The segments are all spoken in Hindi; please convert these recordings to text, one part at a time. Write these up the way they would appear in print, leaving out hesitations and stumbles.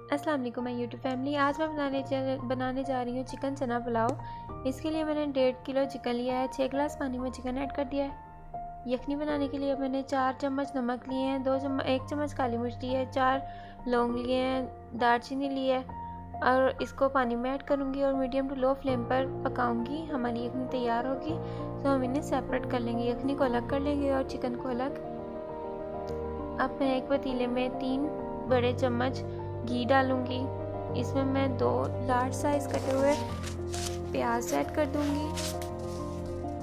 अस्सलाम वालेकुम मैं यूट्यूब फैमिली। आज मैं बनाने जा रही हूँ चिकन चना पुलाव। इसके लिए मैंने 1.5 किलो चिकन लिया है। 6 गिलास पानी में चिकन ऐड कर दिया है। यखनी बनाने के लिए मैंने 4 चम्मच नमक लिए हैं, 1 चम्मच काली मिर्च ली है, 4 लौंग लिए हैं, दालचीनी ली है और इसको पानी में ऐड करूँगी और मीडियम टू लो फ्लेम पर पकाऊँगी। हमारी यखनी तैयार होगी तो हम इन्हें सेपरेट कर लेंगे। यखनी को अलग कर लेंगे और चिकन को अलग। अब मैं एक पतीले में 3 बड़े चम्मच घी डालूंगी। इसमें मैं 2 लार्ज साइज कटे हुए प्याज ऐड कर दूंगी।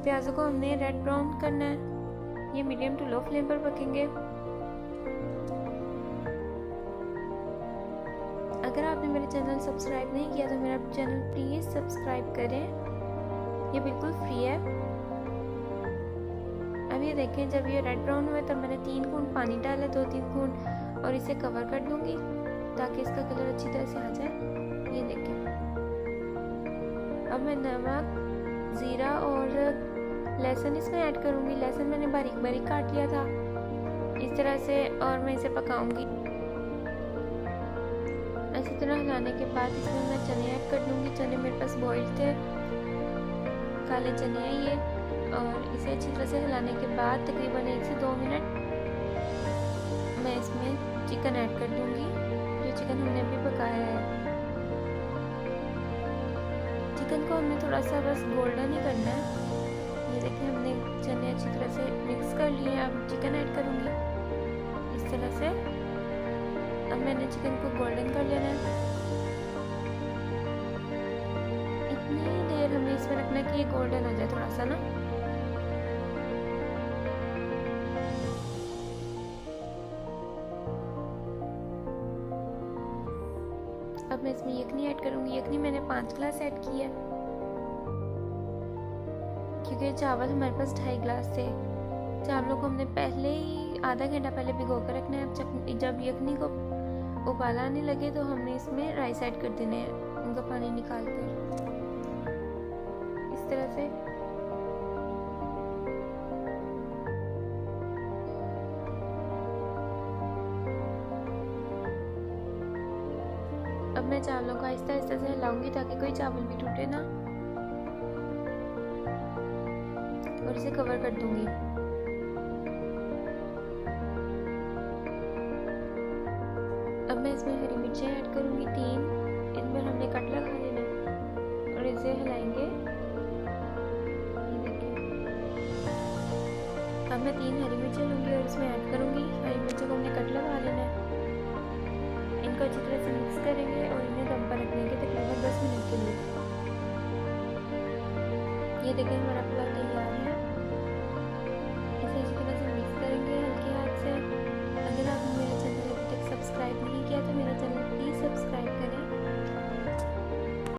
प्याजों को हमने रेड ब्राउन करना है। ये मीडियम टू लो फ्लेम पर पकेंगे। अगर आपने मेरे चैनल सब्सक्राइब नहीं किया तो मेरा चैनल प्लीज़ सब्सक्राइब करें, ये बिल्कुल फ्री है। अब ये देखें, जब ये रेड ब्राउन हुए तब मैंने 3 कूंड पानी डाला, 2-3 कूंड, और इसे कवर कर दूंगी ताकि इसका कलर अच्छी तरह से आ जाए। ये देखें। अब मैं नमक, ज़ीरा और लहसुन इसमें ऐड करूंगी। लहसुन मैंने बारीक बारीक काट लिया था इस तरह से, और मैं इसे पकाऊंगी। अच्छी तरह हिलाने के बाद इसमें मैं चने ऐड कर दूंगी। चने मेरे पास बॉइल्ड थे, काले चने हैं ये। और इसे अच्छी तरह से हिलाने के बाद तकरीबन 1 से 2 मिनट मैं इसमें चिकन ऐड कर दूंगी, जो चिकन हमने अभी पकाया है। चिकन को हमने थोड़ा सा बस गोल्डन ही करना है। ये देखिए, हमने चने अच्छी तरह से मिक्स कर लिए हैं। अब चिकन ऐड करूंगी इस तरह से। अब मैंने चिकन को गोल्डन कर लेना है। इतनी देर हमें इसमें रखना है कि ये गोल्डन हो जाए थोड़ा सा ना। अब मैं इसमें यखनी ऐड करूंगी। यखनी मैंने 5 गिलास ऐड की है क्योंकि चावल हमारे पास 2.5 गिलास थे। चावलों को हमने पहले ही आधा घंटा पहले भिगो कर रखना है। जब यखनी को उबाल आने लगे तो हमने इसमें राइस ऐड कर देने हैं, उनका पानी निकाल कर इस तरह से। अब मैं चावलों को आहिस्ता आहिस्ता से हिलाऊंगी ताकि कोई चावल भी टूटे ना, और इसे कवर कर दूंगी। अब मैं इसमें हरी मिर्चें ऐड करूंगी 3। इन पर हमने कट लगा लेना और इसे हिलाएंगे। ये देखिए। अब मैं 3 हरी मिर्चें लूंगी और इसमें ऐड करूंगी। हरी मिर्चों को हमने कट लगा लेना है। इनको अच्छी तरह से मिक्स करेंगे और इन्हें दम पर रखेंगे तकरीबन 10 मिनट के लिए। ये देखिए, हमारा पुलाव तैयार है।